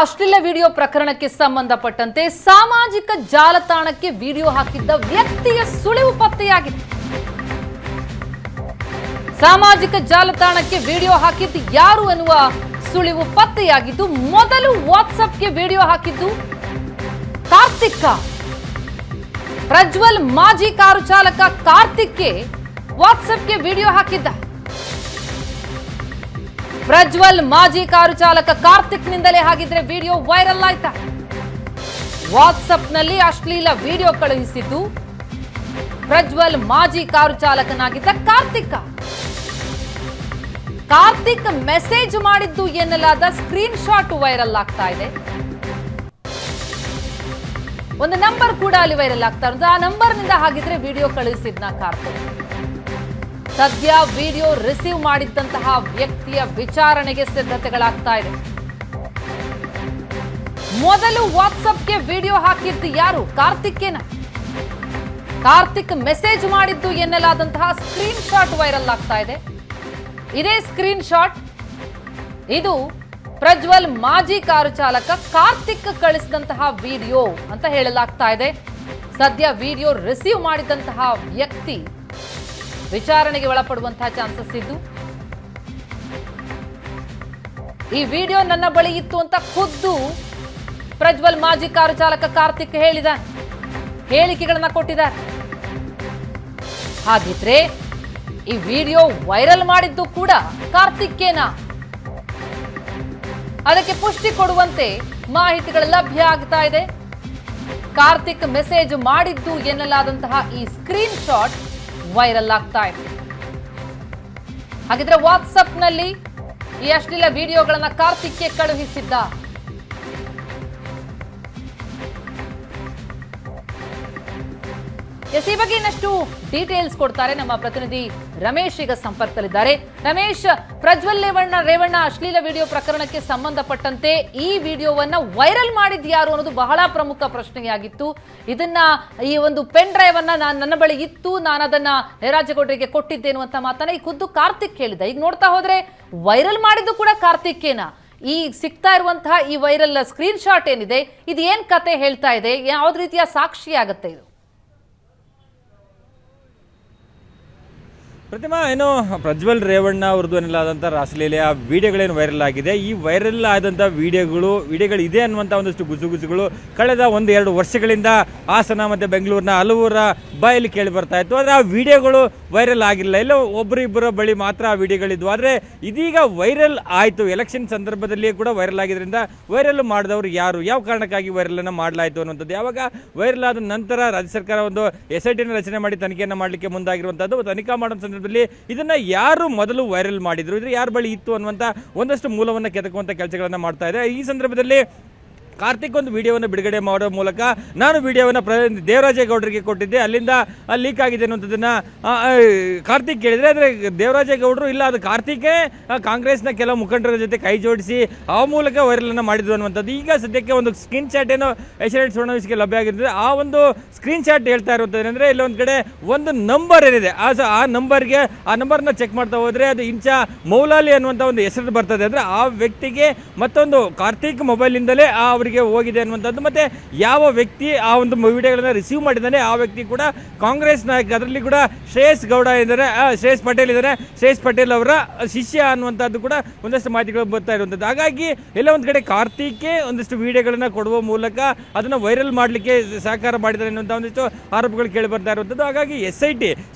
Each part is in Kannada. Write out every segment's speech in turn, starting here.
ಅಶ್ಲೀಲ ವಿಡಿಯೋ ಪ್ರಕರಣಕ್ಕೆ ಸಂಬಂಧಪಟ್ಟಂತೆ ಸಾಮಾಜಿಕ ಜಾಲತಾಣಕ್ಕೆ ವಿಡಿಯೋ ಹಾಕಿದ್ದ ವ್ಯಕ್ತಿಯ ಸುಳಿವು ಪತ್ತೆಯಾಗಿದೆ. ಸಾಮಾಜಿಕ ಜಾಲತಾಣಕ್ಕೆ ವಿಡಿಯೋ ಹಾಕಿದ್ದು ಯಾರು ಎನ್ನುವ ಸುಳಿವು ಪತ್ತೆಯಾಗಿದ್ದು, ಮೊದಲು ವಾಟ್ಸ್ಆಪ್ಗೆ ವಿಡಿಯೋ ಹಾಕಿದ್ದು ಕಾರ್ತಿಕ್. ಪ್ರಜ್ವಲ್ ಮಾಜಿ ಕಾರು ಚಾಲಕ ಕಾರ್ತಿಕ್ಗೆ ವಾಟ್ಸ್ಆಪ್ಗೆ ವಿಡಿಯೋ ಹಾಕಿದ್ದ. ಪ್ರಜ್ವಲ್ ಮಾಜಿ ಕಾರು ಚಾಲಕ ಕಾರ್ತಿಕ್ನಿಂದಲೇ ಹಾಗಿದ್ರೆ ವಿಡಿಯೋ ವೈರಲ್ ಆಯ್ತಾ? ವಾಟ್ಸ್ಆಪ್ನಲ್ಲಿ ಅಶ್ಲೀಲ ವಿಡಿಯೋ ಕಳುಹಿಸಿದ್ದು ಪ್ರಜ್ವಲ್ ಮಾಜಿ ಕಾರು ಚಾಲಕನಾಗಿದ್ದ ಕಾರ್ತಿಕ್. ಕಾರ್ತಿಕ್ ಮೆಸೇಜ್ ಮಾಡಿದ್ದು ಎನ್ನಲಾದ ಸ್ಕ್ರೀನ್ ಶಾಟ್ ವೈರಲ್ ಆಗ್ತಾ ಇದೆ. ಒಂದು ನಂಬರ್ ಕೂಡ ಅಲ್ಲಿ ವೈರಲ್ ಆಗ್ತಾ ಇರೋದು. ಆ ನಂಬರ್ನಿಂದ ಹಾಗಿದ್ರೆ ವಿಡಿಯೋ ಕಳುಹಿಸಿದ್ನ ಕಾರ್ತಿಕ್. ಸದ್ಯ ವಿಡಿಯೋ ರಿಸೀವ್ ಮಾಡಿದ್ದಂತಹ ವ್ಯಕ್ತಿಯ ವಿಚಾರಣೆಗೆ ಸಿದ್ಧತೆಗಳಾಗ್ತಾ ಇದೆ. ಮೊದಲು ವಾಟ್ಸ್ಆಪ್ಗೆ ವಿಡಿಯೋ ಹಾಕಿದ್ದು ಯಾರು? ಕಾರ್ತಿಕ್ಕೇನ? ಕಾರ್ತಿಕ್ ಮೆಸೇಜ್ ಮಾಡಿದ್ದು ಎನ್ನಲಾದಂತಹ ಸ್ಕ್ರೀನ್ ಶಾಟ್ ವೈರಲ್ ಆಗ್ತಾ ಇದೆ. ಇದೇ ಸ್ಕ್ರೀನ್ ಶಾಟ್ ಇದು ಪ್ರಜ್ವಲ್ ಮಾಜಿ ಕಾರು ಚಾಲಕ ಕಾರ್ತಿಕ್ ಕಳಿಸಿದಂತಹ ವಿಡಿಯೋ ಅಂತ ಹೇಳಲಾಗ್ತಾ ಇದೆ. ಸದ್ಯ ವಿಡಿಯೋ ರಿಸೀವ್ ಮಾಡಿದಂತಹ ವ್ಯಕ್ತಿ ವಿಚಾರಣೆಗೆ ಒಳಪಡುವಂತಹ ಚಾನ್ಸಸ್ ಇದ್ದು, ಈ ವಿಡಿಯೋ ನನ್ನ ಬಳಿ ಇತ್ತು ಅಂತ ಖುದ್ದು ಪ್ರಜ್ವಲ್ ಮಾಜಿ ಕಾರು ಚಾಲಕ ಕಾರ್ತಿಕ್ ಹೇಳಿಕೆಗಳನ್ನ ಕೊಟ್ಟಿದ್ದಾರೆ. ಹಾಗಿದ್ರೆ ಈ ವಿಡಿಯೋ ವೈರಲ್ ಮಾಡಿದ್ದು ಕೂಡ ಕಾರ್ತಿಕ್ಕೇನಾ? ಅದಕ್ಕೆ ಪುಷ್ಟಿ ಕೊಡುವಂತೆ ಮಾಹಿತಿಗಳು ಲಭ್ಯ ಆಗ್ತಾ ಇದೆ. ಕಾರ್ತಿಕ್ ಮೆಸೇಜ್ ಮಾಡಿದ್ದು ಎನ್ನಲಾದಂತಹ ಈ ಸ್ಕ್ರೀನ್ ಶಾಟ್ ವೈರಲ್ ಆಗ್ತಾ ಇದೆ. ಹಾಗಿದ್ರೆ ವಾಟ್ಸ್ಆಪ್ನಲ್ಲಿ ಈ ಅಶ್ಲೀಲ ವಿಡಿಯೋಗಳನ್ನ ಕಾರ್ತಿಕ್ಗೆ ಕಳುಹಿಸಿದ್ದ. ಈ ಬಗ್ಗೆ ಇನ್ನಷ್ಟು ಡೀಟೇಲ್ಸ್ ಕೊಡ್ತಾರೆ ನಮ್ಮ ಪ್ರತಿನಿಧಿ ರಮೇಶ್. ಈಗ ಸಂಪರ್ಕದಲ್ಲಿದ್ದಾರೆ. ರಮೇಶ್, ಪ್ರಜ್ವಲ್ ರೇವಣ್ಣ ಅಶ್ಲೀಲ ವಿಡಿಯೋ ಪ್ರಕರಣಕ್ಕೆ ಸಂಬಂಧಪಟ್ಟಂತೆ ಈ ವಿಡಿಯೋವನ್ನ ವೈರಲ್ ಮಾಡಿದ್ ಯಾರು ಅನ್ನೋದು ಬಹಳ ಪ್ರಮುಖ ಪ್ರಶ್ನೆಯಾಗಿತ್ತು. ಈ ಒಂದು ಪೆನ್ ಡ್ರೈವ್ ಅನ್ನ ನನ್ನ ಬಳಿ ಇತ್ತು, ನಾನು ಅದನ್ನ ನೇರಾಜೇಗೌಡರಿಗೆ ಕೊಟ್ಟಿದ್ದೇನು ಅಂತ ಮಾತನ್ನ ಈ ಖುದ್ದು ಕಾರ್ತಿಕ್ ಹೇಳಿದ. ಈಗ ನೋಡ್ತಾ ಹೋದ್ರೆ ವೈರಲ್ ಮಾಡಿದ್ದು ಕೂಡ ಕಾರ್ತಿಕ್ಕೇನಾ? ಈ ಸಿಗ್ತಾ ಇರುವಂತಹ ಈ ವೈರಲ್ ಸ್ಕ್ರೀನ್ ಶಾಟ್ ಏನಿದೆ, ಇದು ಏನ್ ಕತೆ ಹೇಳ್ತಾ ಇದೆ? ಯಾವ್ದು ರೀತಿಯ ಸಾಕ್ಷಿ ಆಗುತ್ತೆ ಇದು? ಪ್ರತಿಮಾ, ಏನು ಪ್ರಜ್ವಲ್ ರೇವಣ್ಣ ಅವ್ರದ್ದು ಎನ್ನಲಾದಂಥ ರಾಸಲೀಲೆಯ ವಿಡಿಯೋಗಳೇನು ವೈರಲ್ ಆಗಿದೆ. ಈ ವೈರಲ್ ಆದಂಥ ವಿಡಿಯೋಗಳು ಇದೆ ಅನ್ನುವಂಥ ಒಂದಷ್ಟು ಗುಸುಗುಸುಗಳು ಕಳೆದ 1-2 ವರ್ಷಗಳಿಂದ ಹಾಸನ ಮತ್ತು ಬೆಂಗಳೂರಿನ ಹಲವರ ಬಾಯಲ್ಲಿ ಕೇಳಿ ಬರ್ತಾ ಇತ್ತು. ಆದರೆ ಆ ವಿಡಿಯೋಗಳು ವೈರಲ್ ಆಗಿಲ್ಲ. ಎಲ್ಲೋ ಒಬ್ಬರಿಬ್ಬರ ಬಳಿ ಮಾತ್ರ ಆ ವಿಡಿಯೋಗಳಿದ್ವು. ಆದರೆ ಇದೀಗ ವೈರಲ್ ಆಯಿತು. ಎಲೆಕ್ಷನ್ ಸಂದರ್ಭದಲ್ಲಿ ಕೂಡ ವೈರಲ್ ಆಗಿದ್ದರಿಂದ ವೈರಲ್ ಮಾಡಿದವರು ಯಾರು, ಯಾವ ಕಾರಣಕ್ಕಾಗಿ ವೈರಲನ್ನು ಮಾಡಲಾಯಿತು ಅನ್ನುವಂಥದ್ದು. ಯಾವಾಗ ವೈರಲ್ ಆದ ನಂತರ ರಾಜ್ಯ ಸರ್ಕಾರ ಒಂದು SIT ರಚನೆ ಮಾಡಿ ತನಿಖೆಯನ್ನು ಮಾಡಲಿಕ್ಕೆ ಮುಂದಾಗಿರುವಂಥದ್ದು. ತನಿಖಾ ಮಾಡೋ ಸಂದರ್ಭದಲ್ಲಿ ಇದನ್ನ ಯಾರು ಮೊದಲು ವೈರಲ್ ಮಾಡಿದ್ರು, ಇದ್ರೆ ಯಾರ ಬಳಿ ಇತ್ತು ಅನ್ನುವಂಥ ಒಂದಷ್ಟು ಮೂಲವನ್ನು ಕೆದಕುವಂಥ ಕೆಲಸಗಳನ್ನು ಮಾಡ್ತಾ ಇದೆ. ಈ ಸಂದರ್ಭದಲ್ಲಿ ಕಾರ್ತಿಕ್ ಒಂದು ವಿಡಿಯೋವನ್ನು ಬಿಡುಗಡೆ ಮಾಡೋ ಮೂಲಕ ನಾನು ವಿಡಿಯೋವನ್ನು ದೇವರಾಜೇಗೌಡರಿಗೆ ಕೊಟ್ಟಿದ್ದೆ, ಅಲ್ಲಿಂದ ಲೀಕ್ ಆಗಿದೆ ಅನ್ನುವಂಥದ್ದನ್ನ ಕಾರ್ತಿಕ್ ಕೇಳಿದರೆ, ಆದರೆ ದೇವರಾಜೇಗೌಡರು ಇಲ್ಲ, ಅದು ಕಾರ್ತಿಕೇ ಕಾಂಗ್ರೆಸ್ನ ಕೆಲವು ಮುಖಂಡರ ಜೊತೆ ಕೈ ಜೋಡಿಸಿ ಆ ಮೂಲಕ ವೈರಲನ್ನು ಮಾಡಿದ್ರು ಅನ್ನುವಂಥದ್ದು. ಈಗ ಸದ್ಯಕ್ಕೆ ಒಂದು ಸ್ಕ್ರೀನ್ ಶಾಟ್ ಏನೋ ಎಸ್ ಫಡ್ನವೀಸ್ಗೆ ಲಭ್ಯ ಆಗಿರ್ತದೆ. ಆ ಒಂದು ಸ್ಕ್ರೀನ್ ಶಾಟ್ ಹೇಳ್ತಾ ಇರುವಂಥದ್ದು ಏನಂದರೆ, ಇಲ್ಲೊಂದು ಕಡೆ ಒಂದು ನಂಬರ್ ಏನಿದೆ, ಆ ನಂಬರ್ನ ಚೆಕ್ ಮಾಡ್ತಾ ಹೋದರೆ ಅದು ಇಂಚಾ ಮೌಲಾಲಿ ಅನ್ನುವಂಥ ಒಂದು ಹೆಸರು ಬರ್ತದೆ. ಅಂದರೆ ಆ ವ್ಯಕ್ತಿಗೆ ಮತ್ತೊಂದು ಕಾರ್ತಿಕ್ ಮೊಬೈಲಿಂದಲೇ ಅವರಿಗೆ ಹೋಗಿದೆ ಅನ್ನುವಂಥದ್ದು. ಮತ್ತೆ ಯಾವ ವ್ಯಕ್ತಿ ಆ ಒಂದು ವಿಡಿಯೋಗಳನ್ನ ರಿಸೀವ್ ಮಾಡಿದ್ದಾನೆ ಆ ವ್ಯಕ್ತಿ ಕೂಡ ಕಾಂಗ್ರೆಸ್ ನಾಯಕ, ಅದರಲ್ಲಿ ಕೂಡ ಶ್ರೇಯಸ್ ಪಟೇಲ್ ಇದ್ದಾರೆ. ಶ್ರೇಯಸ್ ಪಟೇಲ್ ಅವರ ಶಿಷ್ಯ ಅನ್ನುವಂಥದ್ದು ಕೂಡ ಒಂದಷ್ಟು ಮಾಹಿತಿಗಳು ಬರ್ತಾ ಇರುವಂಥದ್ದು. ಹಾಗಾಗಿ ಎಲ್ಲ ಒಂದು ಕಡೆ ಕಾರ್ತಿಕ್ಗೆ ಒಂದಷ್ಟು ವಿಡಿಯೋಗಳನ್ನ ಕೊಡುವ ಮೂಲಕ ಅದನ್ನು ವೈರಲ್ ಮಾಡಲಿಕ್ಕೆ ಸಹಕಾರ ಮಾಡಿದ್ದಾರೆ ಅನ್ನುವಂಥ ಒಂದಿಷ್ಟು ಆರೋಪಗಳು ಕೇಳಿ ಬರ್ತಾ ಇರುವಂಥದ್ದು. ಹಾಗಾಗಿ SIT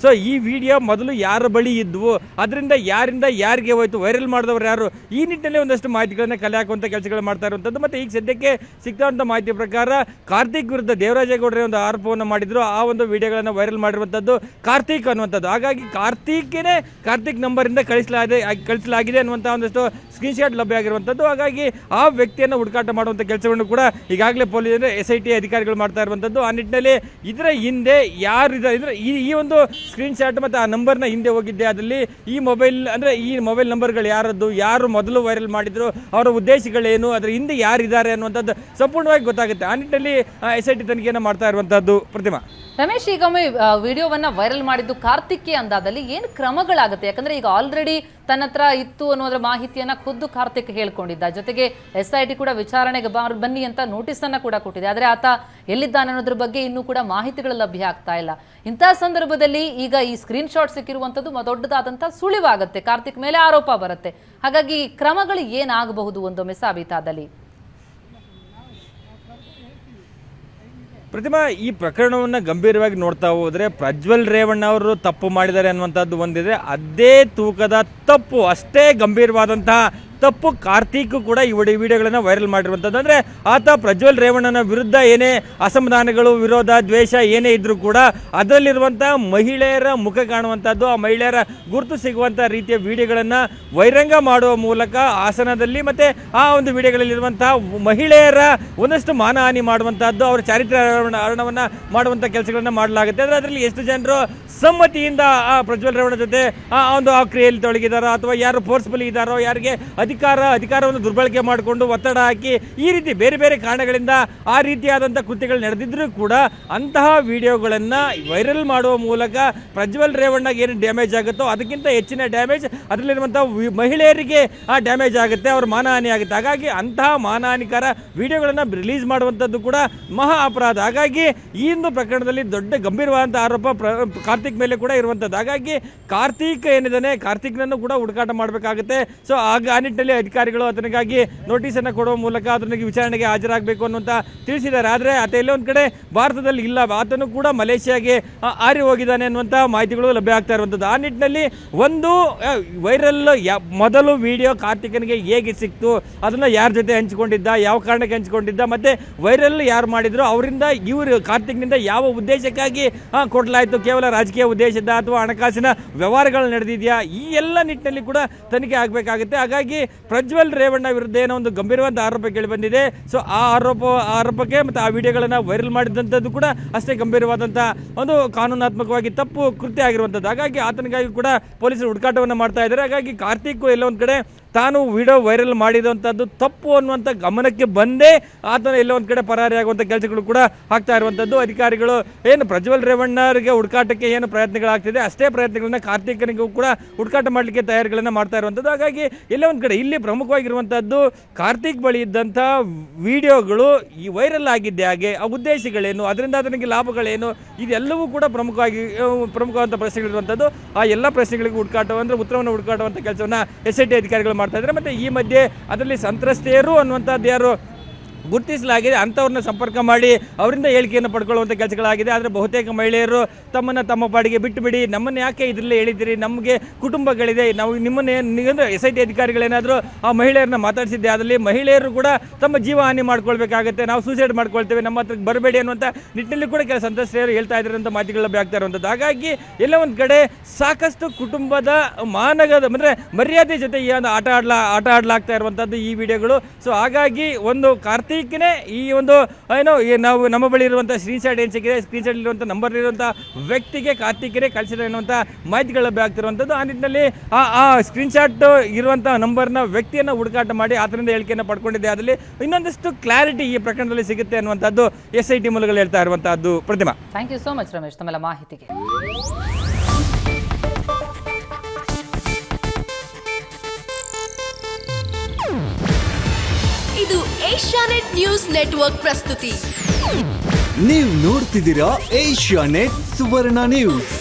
ಈ ವಿಡಿಯೋ ಮೊದಲು ಯಾರ ಬಳಿ ಇದ್ವು, ಅದರಿಂದ ಯಾರಿಂದ ಯಾರಿಗೆ ಹೋಯ್ತು, ವೈರಲ್ ಮಾಡಿದವರು ಯಾರು, ಈ ನಿಟ್ಟಿನಲ್ಲಿ ಒಂದಷ್ಟು ಮಾಹಿತಿಗಳನ್ನ ಕಲೆ ಹಾಕುವಂಥ ಕೆಲಸಗಳು ಮಾಡ್ತಾ ಇರುವಂಥದ್ದು. ಮತ್ತೆ ಈಗ ಸದ್ಯಕ್ಕೆ ಸಿಗ್ತಂತ ಮಾಹಿತಿ ಪ್ರಕಾರ ಕಾರ್ತಿಕ್ ವಿರುದ್ಧ ದೇವರಾಜೇಗೌಡರೇ ಒಂದು ಆರೋಪವನ್ನು ಮಾಡಿದ್ರು. ಆ ಒಂದು ವಿಡಿಯೋಗಳನ್ನು ವೈರಲ್ ಮಾಡಿರುವಂಥದ್ದು ಕಾರ್ತಿಕ್ ಅನ್ನುವಂಥದ್ದು. ಹಾಗಾಗಿ ಕಾರ್ತಿಕ್ ನಂಬರಿಂದ ಕಳಿಸಲಾಗಿದೆ ಅನ್ನುವಂಥ ಒಂದಷ್ಟು ಸ್ಕ್ರೀನ್ ಶಾಟ್ ಲಭ್ಯ ಆಗಿರುವಂಥದ್ದು. ಹಾಗಾಗಿ ಆ ವ್ಯಕ್ತಿಯನ್ನು ಹುಡುಕಾಟ ಮಾಡುವಂಥ ಕೆಲಸವನ್ನು ಕೂಡ ಈಗಾಗಲೇ ಪೊಲೀಸ್ SIT ಅಧಿಕಾರಿಗಳು ಮಾಡ್ತಾ ಇರುವಂಥದ್ದು. ಆ ನಿಟ್ಟಿನಲ್ಲಿ ಇದರ ಹಿಂದೆ ಯಾರಿದ್ದಾರೆ, ಈ ಒಂದು ಸ್ಕ್ರೀನ್ ಶಾಟ್ ಮತ್ತು ಆ ನಂಬರ್ನ ಹಿಂದೆ ಹೋಗಿದ್ದೆ, ಅದರಲ್ಲಿ ಈ ಮೊಬೈಲ್ ನಂಬರ್ಗಳು ಯಾರದ್ದು, ಯಾರು ಮೊದಲು ವೈರಲ್ ಮಾಡಿದ್ರು, ಅವರ ಉದ್ದೇಶಗಳೇನು, ಅದರ ಹಿಂದೆ ಯಾರಿದ್ದಾರೆ ಅನ್ನುವಂಥದ್ದು ಅನ್ನುವಂಥದ್ದು ಸಂಪೂರ್ಣವಾಗಿ ಗೊತ್ತಾಗುತ್ತೆ. ಆ ನಿಟ್ಟಿನಲ್ಲಿ SIT ತನಿಖೆಯನ್ನು ಮಾಡ್ತಾ ಇರುವಂಥದ್ದು. ಪ್ರತಿಮಾ. ರಮೇಶ್, ಈಗ ಒಮ್ಮೆ ವಿಡಿಯೋವನ್ನ ವೈರಲ್ ಮಾಡಿದ್ದು ಕಾರ್ತಿಕ್ಗೆ ಅಂದಾದಲ್ಲಿ ಏನು ಕ್ರಮಗಳಾಗುತ್ತೆ? ಯಾಕಂದ್ರೆ ಈಗ ಆಲ್ರೆಡಿ ತನ್ನ ಹತ್ರ ಇತ್ತು ಅನ್ನೋದ್ರ ಮಾಹಿತಿಯನ್ನ ಖುದ್ದು ಕಾರ್ತಿಕ್ ಹೇಳ್ಕೊಂಡಿದ್ದ. ಜೊತೆಗೆ SIT ಕೂಡ ವಿಚಾರಣೆಗೆ ಬನ್ನಿ ಅಂತ ನೋಟಿಸ್ ಅನ್ನ ಕೂಡ ಕೊಟ್ಟಿದೆ. ಆದ್ರೆ ಆತ ಎಲ್ಲಿದ್ದಾನೆ ಅನ್ನೋದ್ರ ಬಗ್ಗೆ ಇನ್ನೂ ಕೂಡ ಮಾಹಿತಿಗಳು ಲಭ್ಯ ಆಗ್ತಾ ಇಲ್ಲ. ಇಂತಹ ಸಂದರ್ಭದಲ್ಲಿ ಈಗ ಈ ಸ್ಕ್ರೀನ್ ಶಾಟ್ ಸಿಕ್ಕಿರುವಂತದ್ದು ದೊಡ್ಡದಾದಂತ ಸುಳಿವಾಗುತ್ತೆ, ಕಾರ್ತಿಕ್ ಮೇಲೆ ಆರೋಪ ಬರುತ್ತೆ. ಹಾಗಾಗಿ ಕ್ರಮಗಳು ಏನಾಗಬಹುದು ಒಂದೊಮ್ಮೆ ಸಾಬೀತಾದಲ್ಲಿ? ಪ್ರತಿಮಾ, ಈ ಪ್ರಕರಣವನ್ನು ಗಂಭೀರವಾಗಿ ನೋಡ್ತಾ ಹೋದರೆ ಪ್ರಜ್ವಲ್ ರೇವಣ್ಣ ಅವರು ತಪ್ಪು ಮಾಡಿದ್ದಾರೆ ಅನ್ನುವಂಥದ್ದು ಒಂದಿದೆ. ಅದೇ ತೂಕದ ತಪ್ಪು, ಅಷ್ಟೇ ಗಂಭೀರವಾದಂತಹ ತಪ್ಪು ಕಾರ್ತಿಕ್ ಕೂಡ ಈ ವಿಡಿಯೋಗಳನ್ನು ವೈರಲ್ ಮಾಡಿರುವಂಥದ್ದು. ಅಂದರೆ ಆತ ಪ್ರಜ್ವಲ್ ರೇವಣ್ಣನ ವಿರುದ್ಧ ಏನೇ ಅಸಮಾಧಾನಗಳು, ವಿರೋಧ, ದ್ವೇಷ ಏನೇ ಇದ್ರೂ ಕೂಡ ಅದರಲ್ಲಿರುವಂಥ ಮಹಿಳೆಯರ ಮುಖ ಕಾಣುವಂಥದ್ದು, ಆ ಮಹಿಳೆಯರ ಗುರುತು ಸಿಗುವಂಥ ರೀತಿಯ ವಿಡಿಯೋಗಳನ್ನು ಬಹಿರಂಗ ಮಾಡುವ ಮೂಲಕ ಹಾಸನದಲ್ಲಿ ಮತ್ತು ಆ ಒಂದು ವಿಡಿಯೋಗಳಲ್ಲಿರುವಂಥ ಮಹಿಳೆಯರ ಒಂದಷ್ಟು ಮಾನಹಾನಿ ಮಾಡುವಂಥದ್ದು, ಅವರ ಚಾರಿತ್ರ್ಯ ಹರಣವನ್ನು ಮಾಡುವಂಥ ಕೆಲಸಗಳನ್ನು ಮಾಡಲಾಗುತ್ತೆ. ಅಂದರೆ ಅದರಲ್ಲಿ ಎಷ್ಟು ಜನರು ಸಮ್ಮತಿಯಿಂದ ಆ ಪ್ರಜ್ವಲ್ ರೇವಣ್ಣ ಜೊತೆ ಆ ಕ್ರಿಯೆಯಲ್ಲಿ ತೊಡಗಿದಾರೋ ಅಥವಾ ಯಾರು ಫೋರ್ಸ್ಫುಲಿ ಇದ್ದಾರೋ, ಯಾರಿಗೆ ಅಧಿಕಾರವನ್ನು ದುರ್ಬಳಕೆ ಮಾಡಿಕೊಂಡು ಒತ್ತಡ ಹಾಕಿ ಈ ರೀತಿ ಬೇರೆ ಬೇರೆ ಕಾರಣಗಳಿಂದ ಆ ರೀತಿಯಾದಂಥ ಕೃತ್ಯಗಳು ನಡೆದಿದ್ರೂ ಕೂಡ ಅಂತಹ ವಿಡಿಯೋಗಳನ್ನು ವೈರಲ್ ಮಾಡುವ ಮೂಲಕ ಪ್ರಜ್ವಲ್ ರೇವಣ್ಣಗೆ ಏನು ಡ್ಯಾಮೇಜ್ ಆಗುತ್ತೋ ಅದಕ್ಕಿಂತ ಹೆಚ್ಚಿನ ಡ್ಯಾಮೇಜ್ ಅದರಲ್ಲಿರುವಂಥ ಮಹಿಳೆಯರಿಗೆ ಆ ಡ್ಯಾಮೇಜ್ ಆಗುತ್ತೆ, ಅವ್ರ ಮಾನಹಾನಿ ಆಗುತ್ತೆ. ಹಾಗಾಗಿ ಅಂತಹ ಮಾನಹಾನಿಕರ ವಿಡಿಯೋಗಳನ್ನು ರಿಲೀಸ್ ಮಾಡುವಂಥದ್ದು ಕೂಡ ಮಹಾ ಅಪರಾಧ. ಹಾಗಾಗಿ ಈ ಒಂದು ಪ್ರಕರಣದಲ್ಲಿ ದೊಡ್ಡ ಗಂಭೀರವಾದಂಥ ಆರೋಪ ಕಾರ್ತಿಕ್ ಮೇಲೆ ಕೂಡ ಇರುವಂಥದ್ದು. ಹಾಗಾಗಿ ಕಾರ್ತಿಕ್ ಏನಿದ್ದಾನೆ, ಕಾರ್ತಿಕ್ನನ್ನು ಕೂಡ ಹುಡುಕಾಟ ಮಾಡಬೇಕಾಗುತ್ತೆ. ಸೊ ಆ ನಿಟ್ಟಿನಲ್ಲಿ ಅಧಿಕಾರಿಗಳು ಆತನಿಗಾಗಿ ನೋಟಿಸನ್ನು ಕೊಡುವ ಮೂಲಕ ಆತನಿಗೆ ವಿಚಾರಣೆಗೆ ಹಾಜರಾಗಬೇಕು ಅನ್ನುವಂಥ ತಿಳಿಸಿದ್ದಾರೆ. ಆದರೆ ಆತ ಎಲ್ಲೋ ಒಂದು ಕಡೆ ಭಾರತದಲ್ಲಿ ಇಲ್ಲ, ಆತನು ಕೂಡ ಮಲೇಷ್ಯಾಗೆ ಹಾರಿ ಹೋಗಿದ್ದಾನೆ ಅನ್ನುವಂಥ ಮಾಹಿತಿಗಳು ಲಭ್ಯ ಆಗ್ತಾ ಇರುವಂಥದ್ದು. ಆ ನಿಟ್ಟಿನಲ್ಲಿ ಒಂದು ವೈರಲ್ ಮೊದಲು ವಿಡಿಯೋ ಕಾರ್ತಿಕನಿಗೆ ಹೇಗೆ ಸಿಕ್ತು, ಅದನ್ನು ಯಾರ ಜೊತೆ ಹಂಚಿಕೊಂಡಿದ್ದ, ಯಾವ ಕಾರಣಕ್ಕೆ ಹಂಚಿಕೊಂಡಿದ್ದ, ಮತ್ತು ವೈರಲ್ ಯಾರು ಮಾಡಿದ್ರು, ಅವರಿಂದ ಇವರು ಕಾರ್ತಿಕ್ನಿಂದ ಯಾವ ಉದ್ದೇಶಕ್ಕಾಗಿ ಕೊಡಲಾಯಿತು, ಕೇವಲ ರಾಜಕೀಯ ಉದ್ದೇಶದ ಅಥವಾ ಹಣಕಾಸಿನ ವ್ಯವಹಾರಗಳು ನಡೆದಿದೆಯಾ, ಈ ಎಲ್ಲ ನಿಟ್ಟಿನಲ್ಲಿ ಕೂಡ ತನಿಖೆ ಆಗಬೇಕಾಗುತ್ತೆ. ಹಾಗಾಗಿ ಪ್ರಜ್ವಲ್ ರೇವಣ್ಣ ವಿರುದ್ಧ ಏನೋ ಒಂದು ಗಂಭೀರವಾದ ಆರೋಪ ಕೇಳಿ ಬಂದಿದೆ. ಸೊ ಆ ಆರೋಪಕ್ಕೆ ಮತ್ತು ಆ ವಿಡಿಯೋಗಳನ್ನು ವೈರಲ್ ಮಾಡಿದಂಥದ್ದು ಕೂಡ ಅಷ್ಟೇ ಗಂಭೀರವಾದಂಥ ಒಂದು ಕಾನೂನಾತ್ಮಕವಾಗಿ ತಪ್ಪು ಕೃತ್ಯ ಆಗಿರುವಂಥದ್ದು. ಹಾಗಾಗಿ ಆತನಿಗಾಗಿ ಕೂಡ ಪೊಲೀಸರು ಹುಡುಕಾಟವನ್ನು ಮಾಡ್ತಾ ಇದ್ದಾರೆ. ಹಾಗಾಗಿ ಕಾರ್ತಿಕ್ ಎಲ್ಲ ಒಂದು ಕಡೆ ತಾನು ವಿಡಿಯೋ ವೈರಲ್ ಮಾಡಿದಂಥದ್ದು ತಪ್ಪು ಅನ್ನುವಂಥ ಗಮನಕ್ಕೆ ಬಂದೇ ಆತನ ಎಲ್ಲ ಒಂದು ಕಡೆ ಪರಾರಿಯಾಗುವಂಥ ಕೆಲಸಗಳು ಕೂಡ ಆಗ್ತಾ ಇರುವಂಥದ್ದು. ಅಧಿಕಾರಿಗಳು ಏನು ಪ್ರಜ್ವಲ್ ರೇವಣ್ಣರಿಗೆ ಹುಡುಕಾಟಕ್ಕೆ ಏನು ಪ್ರಯತ್ನಗಳಾಗ್ತಿದೆ ಅಷ್ಟೇ ಪ್ರಯತ್ನಗಳನ್ನ ಕಾರ್ತಿಕನಿಗೂ ಕೂಡ ಹುಡುಕಾಟ ಮಾಡಲಿಕ್ಕೆ ತಯಾರಿಗಳನ್ನು ಮಾಡ್ತಾ ಇರುವಂಥದ್ದು. ಹಾಗಾಗಿ ಎಲ್ಲ ಒಂದು ಕಡೆ ಇಲ್ಲಿ ಪ್ರಮುಖವಾಗಿರುವಂಥದ್ದು ಕಾರ್ತಿಕ್ ಬಳಿ ಇದ್ದಂಥ ವಿಡಿಯೋಗಳು ಈ ವೈರಲ್ ಆಗಿದ್ದೆ ಹಾಗೆ ಆ ಉದ್ದೇಶಗಳೇನು, ಅದರಿಂದ ಅದನಿಗೆ ಲಾಭಗಳೇನು, ಇದೆಲ್ಲವೂ ಕೂಡ ಪ್ರಮುಖವಾದಂಥ ಪ್ರಶ್ನೆಗಳಿರುವಂಥದ್ದು. ಆ ಎಲ್ಲ ಪ್ರಶ್ನೆಗಳಿಗೂ ಉತ್ತರವನ್ನು ಹುಡುಕಾಟುವಂಥ ಕೆಲಸವನ್ನು SIT ಅಧಿಕಾರಿಗಳು ಮಾಡ್ತಾ ಇದ್ದಾರೆ. ಮತ್ತು ಈ ಮಧ್ಯೆ ಅದರಲ್ಲಿ ಸಂತ್ರಸ್ತೆಯರು ಅನ್ನುವಂಥದ್ದು ಯಾರು ಗುರುತಿಸಲಾಗಿದೆ ಅಂಥವ್ರನ್ನ ಸಂಪರ್ಕ ಮಾಡಿ ಅವರಿಂದ ಹೇಳಿಕೆಯನ್ನು ಪಡ್ಕೊಳ್ಳುವಂಥ ಕೆಲಸಗಳಾಗಿದೆ. ಆದರೆ ಬಹುತೇಕ ಮಹಿಳೆಯರು ತಮ್ಮ ಪಾಡಿಗೆ ಬಿಟ್ಟು ಬಿಡಿ, ನಮ್ಮನ್ನು ಯಾಕೆ ಇದರಲ್ಲೇ ಹೇಳಿದ್ದೀರಿ, ನಮಗೆ ಕುಟುಂಬಗಳಿದೆ, ನಾವು ನಿಮ್ಮನ್ನೇ SIT ಅಧಿಕಾರಿಗಳೇನಾದರೂ ಆ ಮಹಿಳೆಯರನ್ನ ಮಾತಾಡಿಸಿದ್ದೆ ಅದರಲ್ಲಿ ಮಹಿಳೆಯರು ಕೂಡ ತಮ್ಮ ಜೀವ ಹಾನಿ ಮಾಡ್ಕೊಳ್ಬೇಕಾಗುತ್ತೆ, ನಾವು ಸೂಸೈಡ್ ಮಾಡ್ಕೊಳ್ತೇವೆ, ನಮ್ಮ ಹತ್ರಕ್ಕೆ ಬರಬೇಡಿ ಅನ್ನುವಂಥ ನಿಟ್ಟಿನಲ್ಲಿ ಕೂಡ ಕೆಲ ಸಂತ್ರಸ್ತೆಯರು ಹೇಳ್ತಾ ಇದ್ದಾರೆ ಅಂತ ಮಾತುಗಳು ಲಭ್ಯ ಆಗ್ತಾ ಇರುವಂಥದ್ದು. ಹಾಗಾಗಿ ಎಲ್ಲ ಒಂದು ಕಡೆ ಸಾಕಷ್ಟು ಕುಟುಂಬದ ಅಂದರೆ ಮರ್ಯಾದೆ ಜೊತೆ ಈ ಒಂದು ಆಟ ಆಡಲಾಗ್ತಾ ಇರುವಂಥದ್ದು ಈ ವಿಡಿಯೋಗಳು. ಸೊ ಹಾಗಾಗಿ ಒಂದು ಕಾರ್ತಿಕ್ನೇ ಈ ಒಂದು ನಾವು ನಮ್ಮ ಬಳಿ ಇರುವಂಥ ಸ್ಕ್ರೀನ್ಶಾಟ್ ಏನು ಸಿಕ್ಕಿದೆ, ಸ್ಕ್ರೀನ್ಶಾಟ್ ಇರುವಂಥ ನಂಬರ್ ಇರುವಂಥ ವ್ಯಕ್ತಿಗೆ ಕಾರ್ತಿಕ್ನೇ ಕಳಿಸಿದೆ ಅನ್ನುವಂಥ ಮಾಹಿತಿಗಳು ಲಭ್ಯ ಆಗ್ತಿರುವಂಥದ್ದು. ಆ ನಿಟ್ಟಿನಲ್ಲಿ ಆ ಸ್ಕ್ರೀನ್ಶಾಟ್ ಇರುವಂಥ ನಂಬರ್ನ ವ್ಯಕ್ತಿಯನ್ನು ಹುಡುಕಾಟ ಮಾಡಿ ಆತನಿಂದ ಹೇಳಿಕೆಯನ್ನು ಪಡ್ಕೊಂಡಿದ್ದೆ. ಅದರಲ್ಲಿ ಇನ್ನೊಂದಷ್ಟು ಕ್ಲಾರಿಟಿ ಈ ಪ್ರಕರಣದಲ್ಲಿ ಸಿಗುತ್ತೆ ಅನ್ನುವಂಥದ್ದು SIT ಮೂಲಗಳು ಹೇಳ್ತಾ ಇರುವಂತಹದ್ದು. Pratima, thank you so much Ramesh ತಮ್ಮೆಲ್ಲ ಮಾಹಿತಿಗೆ. ಇದು ಏಷ್ಯಾನೆಟ್ ನ್ಯೂಸ್ ನೆಟ್ವರ್ಕ್ ಪ್ರಸ್ತುತಿ. ನೀವು ನೋಡ್ತಿದ್ದೀರಾ ಏಷ್ಯಾನೆಟ್ ಸುವರ್ಣ ನ್ಯೂಸ್.